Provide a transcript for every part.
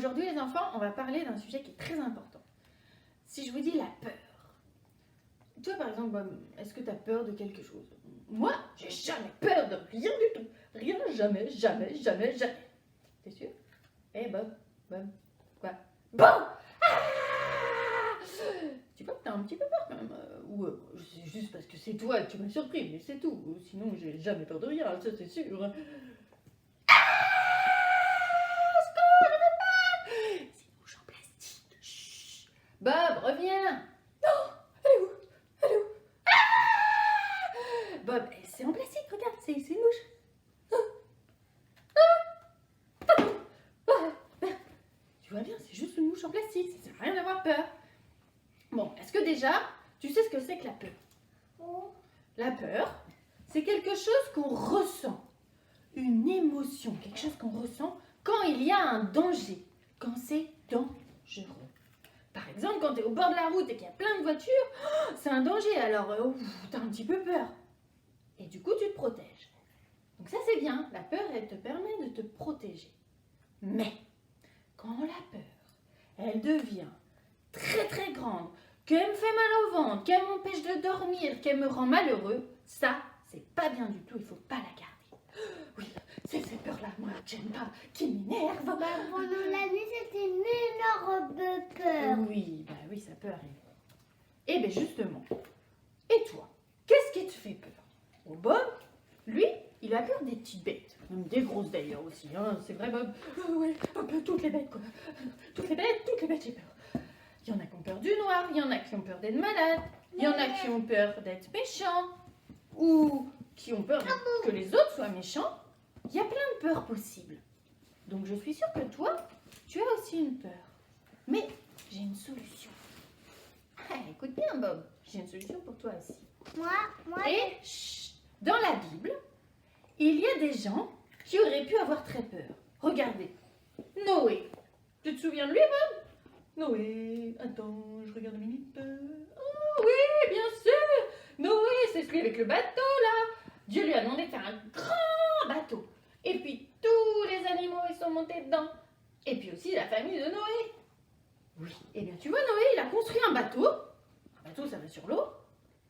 Aujourd'hui les enfants, on va parler d'un sujet qui est très important. Si je vous dis la peur. Toi par exemple, Bob, est-ce que tu as peur de quelque chose? Moi, j'ai jamais peur de rien du tout. Rien, jamais. T'es sûr? Eh Bob, quoi? Bon! Tu vois que t'as un petit peu peur quand même. Ou c'est juste parce que c'est toi que tu m'as surpris, mais c'est tout. Sinon, j'ai jamais peur de rien, ça c'est sûr. C'est une mouche en plastique. Chut. Bob, reviens. Non, elle est où? Bob, c'est en plastique, regarde, c'est une mouche. Tu vois bien, c'est juste une mouche en plastique, ça sert à rien d'avoir peur. Bon, est-ce que déjà, tu sais ce que c'est que la peur? La peur, c'est quelque chose qu'on ressent, une émotion, quelque chose qu'on ressent quand il y a un danger, quand c'est dangereux. Par exemple, quand tu es au bord de la route et qu'il y a plein de voitures, c'est un danger, alors tu as un petit peu peur. Et du coup, tu te protèges. Donc ça, c'est bien, la peur, elle te permet de te protéger. Mais, quand la peur, elle devient très très grande, qu'elle me fait mal au ventre, qu'elle m'empêche de dormir, qu'elle me rend malheureux, ça, c'est pas bien du tout, il faut pas la garder. Oui, c'est ces peurs-là, moi, que j'aime pas, qui m'énervent. Pendant la nuit, c'était une énorme peur. Oui, ça peut arriver. Eh bien justement, et toi, qu'est-ce qui te fait peur? Oh, Bob, lui, il a peur des petites bêtes, même des grosses d'ailleurs aussi, hein, c'est vrai Bob? Oui, un peu toutes les bêtes quoi. Toutes les bêtes, j'ai peur. Il y en a qui ont peur du noir, il y en a qui ont peur d'être malades, il y en a qui ont peur d'être méchants, ou qui ont peur que les autres soient méchants. Il y a plein de peurs possibles. Donc je suis sûre que toi, tu as aussi une peur. Mais j'ai une solution. Écoute bien Bob, j'ai une solution pour toi aussi. Moi, Et chut, dans la Bible, il y a des gens qui auraient pu avoir très peur. Regardez, Noé. Tu te souviens de lui, Bob? Noé, attends, je regarde une minute. Oh oui, bien sûr. Noé, c'est celui avec le bateau là. Dieu lui a demandé de faire un grand bateau. Et puis tous les animaux, ils sont montés dedans. Et puis aussi la famille de Noé. Oui, et bien tu vois, Noé, il a construit un bateau. Un bateau, ça va sur l'eau.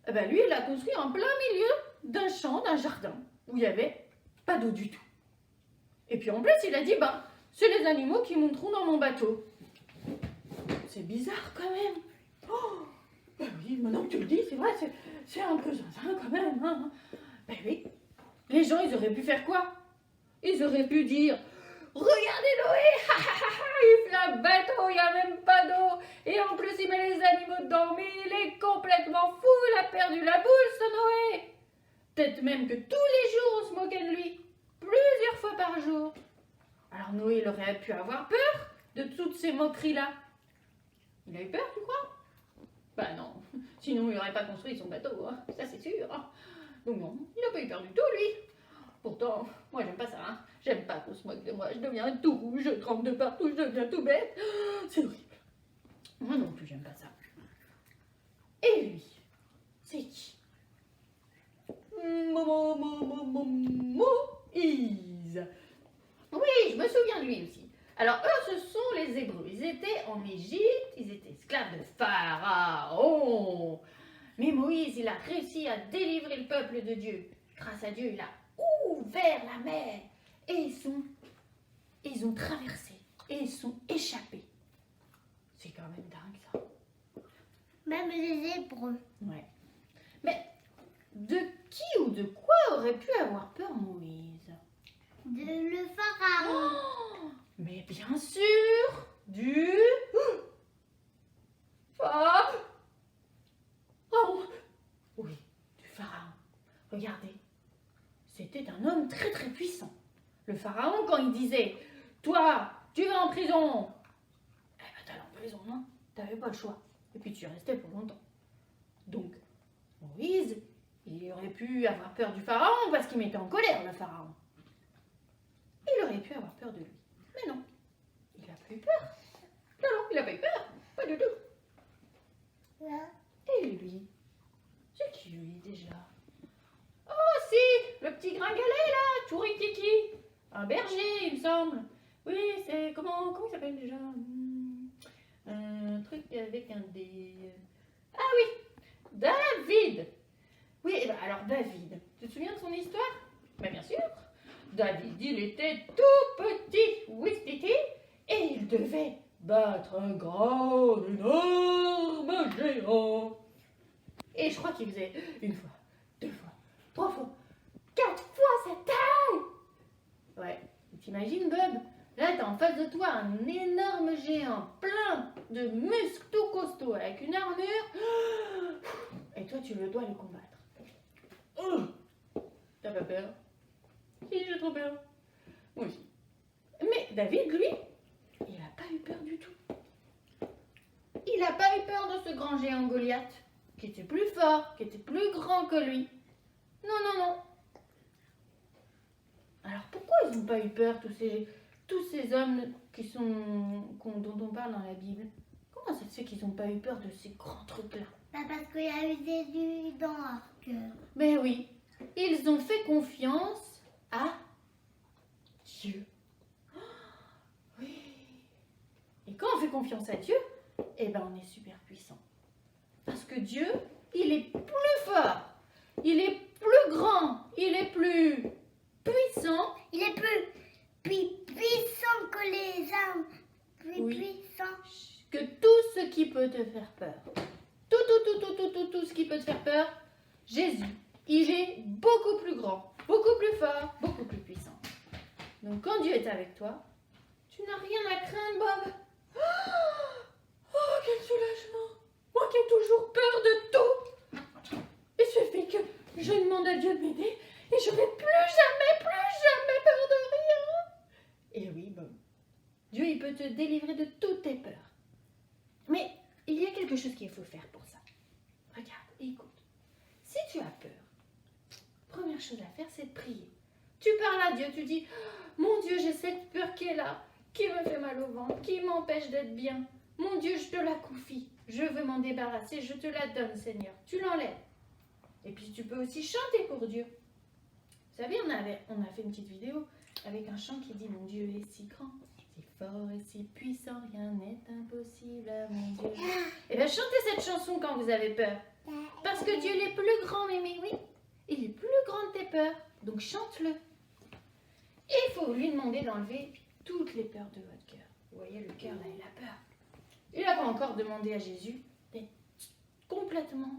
Eh ben lui, il l'a construit en plein milieu d'un champ, d'un jardin, où il n'y avait pas d'eau du tout. Et puis en plus, il a dit, c'est les animaux qui monteront dans mon bateau. C'est bizarre quand même. Oh, ben oui, maintenant que tu le dis, c'est vrai, c'est un peu zinzin quand même. Hein. Ben oui, les gens, ils auraient pu faire quoi? Ils auraient pu dire, regardez Noé, il fait un bateau, il n'y a même pas d'eau. Et en plus, il met les animaux dedans, mais il est complètement fou, il a perdu la boule, ce Noé. Peut-être même que tous les jours, on se moquait de lui, plusieurs fois par jour. Alors Noé, il aurait pu avoir peur de toutes ces moqueries-là. Il a eu peur, tu crois? Ben non, sinon il n'aurait pas construit son bateau, hein. Ça c'est sûr. Donc non, il n'a pas eu peur du tout, lui. Pourtant, moi j'aime pas ça, hein. J'aime pas qu'on se moque de moi, je deviens tout rouge, je tremble de partout, je deviens tout bête. C'est horrible. Moi non plus, j'aime pas ça. Et lui, c'est qui? Moïse. Oui, je me souviens de lui aussi. Alors eux, ce sont les Hébreux. Ils étaient en Égypte, ils étaient esclaves de Pharaon. Mais Moïse, il a réussi à délivrer le peuple de Dieu. Grâce à Dieu, il a ouvert la mer. Et ils ont traversé. Et ils sont échappés. C'est quand même dingue ça. même les Hébreux. Ouais. Mais de qui ou de quoi aurait pu avoir peur Moïse? Le pharaon. Oh, mais bien sûr, du pharaon. Oui, du pharaon. Regardez, c'était un homme très très puissant. Le pharaon, quand il disait, toi, tu vas en prison, eh ben t'allais en prison, non? T'avais pas le choix. Et puis tu y restais pour longtemps. Donc, Moïse, il aurait pu avoir peur du pharaon parce qu'il mettait en colère le pharaon. Il aurait pu avoir peur de lui. Mais non, il n'a pas eu peur. Non, il n'a pas eu peur. Pas du tout. Là. Et lui, c'est qui lui déjà? Oh si, le petit gringalet là, tout rikiki. Un berger, il me semble. Oui, c'est comment il s'appelle? s'appelle déjà? Un truc avec un D. Ah oui, David. Oui, eh ben, alors David, tu te souviens de son histoire? Ben, bien sûr. David, il était tout petit, ouistiti, et il devait battre un grand, énorme géant. Et je crois qu'il faisait une fois, 2 fois, 3 fois, 4 fois sa taille. Ouais, t'imagines Bob? Là, t'as en face de toi un énorme géant plein de muscles tout costauds avec une armure. Et toi, tu dois le combattre. T'as pas peur? Si, j'ai trop peur. Moi aussi. Mais David, lui, il n'a pas eu peur du tout. Il n'a pas eu peur de ce grand géant Goliath, qui était plus fort, qui était plus grand que lui. Non, non, non. Alors pourquoi ils n'ont pas eu peur, tous ces hommes dont on parle dans la Bible? Comment ça se fait qu'ils n'ont pas eu peur de ces grands trucs-là? Bah parce qu'il y a eu Jésus dans leur cœur. Ben oui, ils ont fait confiance à Dieu. Oui. Et quand on fait confiance à Dieu, eh ben on est super puissant. Parce que Dieu, il est plus fort, il est plus grand, il est plus puissant. Il est plus puissant que les âmes. Plus Oui. puissant. Que tout ce qui peut te faire peur. Tout ce qui peut te faire peur, Jésus, il est beaucoup plus grand, beaucoup plus fort, beaucoup plus puissant. Donc quand Dieu est avec toi, tu n'as rien à craindre, Bob. Oh, quel soulagement! Moi qui ai toujours peur de tout. Il suffit que je demande à Dieu de m'aider et je n'aurai plus jamais peur de rien. Et oui, Bob, Dieu, il peut te délivrer de toutes tes peurs. Mais il y a quelque chose qu'il faut faire pour ça. Regarde, écoute. Si tu as peur, première chose à faire, c'est de prier. Tu parles à Dieu, tu dis, mon Dieu, j'ai cette peur qui est là, qui me fait mal au ventre, qui m'empêche d'être bien. Mon Dieu, je te la confie. Je veux m'en débarrasser, je te la donne, Seigneur. Tu l'enlèves. Et puis tu peux aussi chanter pour Dieu. Vous savez, on a fait une petite vidéo avec un chant qui dit, mon Dieu est si grand, si fort et si puissant, rien n'est impossible à mon Dieu. Et bien chantez cette chanson quand vous avez peur. Parce que Dieu il est plus grand, Mémé, oui. Il est plus grand de tes peurs. Donc chante-le. Et il faut lui demander d'enlever toutes les peurs de votre cœur. Vous voyez, le cœur, là, il a peur. Il n'a pas encore demandé à Jésus d'être complètement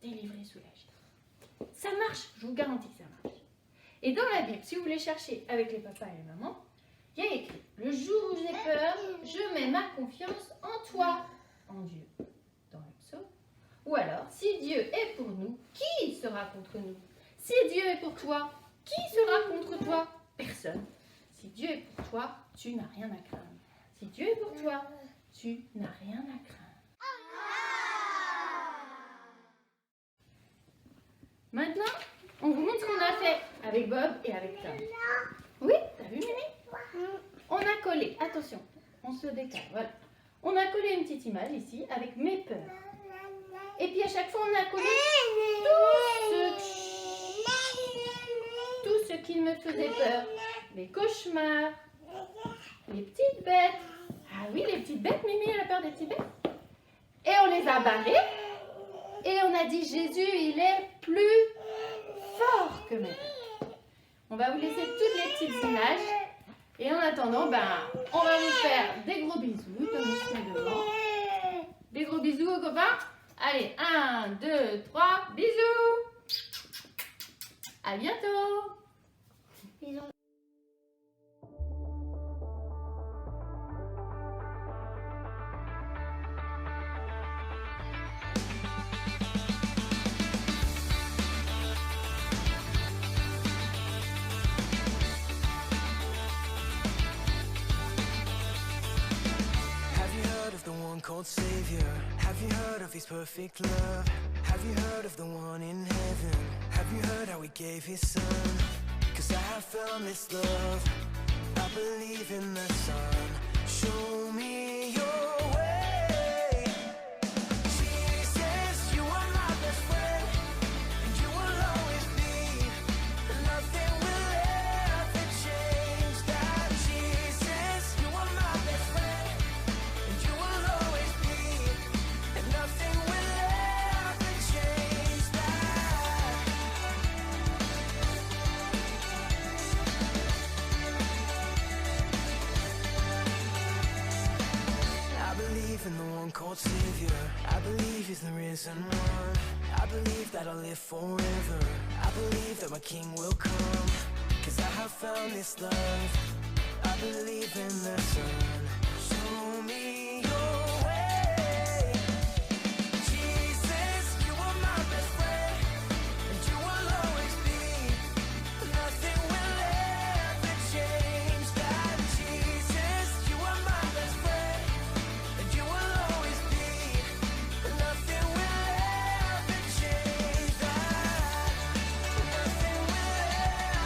délivré, soulagé. Ça marche, je vous garantis que ça marche. Et dans la Bible, si vous voulez chercher avec les papas et les mamans, il y a écrit, le jour où j'ai peur, je mets ma confiance en toi, en Dieu, dans le psaume. Ou alors, si Dieu est pour nous, qui sera contre nous? Si Dieu est pour toi, qui sera contre toi? Personne. Si Dieu est pour toi, tu n'as rien à craindre. Si Dieu est pour toi, tu n'as rien à craindre. Maintenant, on vous montre ce qu'on a fait avec Bob et avec Tom. Oui, t'as vu, Mémé? On a collé, attention, on se décale, voilà. On a collé une petite image ici avec mes peurs. Et puis à chaque fois, on a collé tout ce qui me faisait peur. Les cauchemars, les petites bêtes. Ah oui, les petites bêtes, Mimi, elle a peur des petites bêtes. Et on les a barrées. Et on a dit, Jésus, il est plus fort que mes bêtes. On va vous laisser toutes les petites images. Et en attendant, on va vous faire des gros bisous, comme ici devant. Des gros bisous aux copains. Allez, 1, 2, 3, bisous. À bientôt. Bisous. Called Savior. Have you heard of His perfect love? Have you heard of the one in heaven? Have you heard how He gave His Son? 'Cause I have found this love. I believe in the Son. Show me your way. Jesus, you are my best friend, and you will always be. Nothing will ever change that. Jesus, you are my best friend. stone cold savior. I believe he's the risen one. I believe that I'll live forever. I believe that my king will come. Cause I have found this love. I believe in the sun. Show me your way. Jesus, you are my best friend, and you will always be. Nothing will ever change that. Jesus, you are my best friend, and you will always be. Nothing will ever change that. Nothing will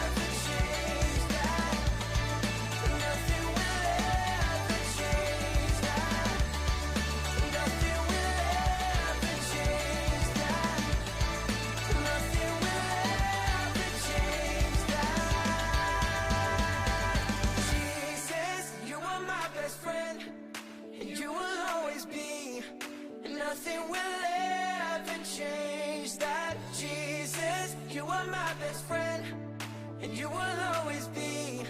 ever change that. Nothing will ever change that. Nothing will ever change that. Nothing will ever change that. Jesus, you are my best friend, and you will always be. Nothing will ever change that. Jesus, you are my best friend, and you will always be.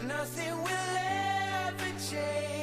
Nothing will ever change.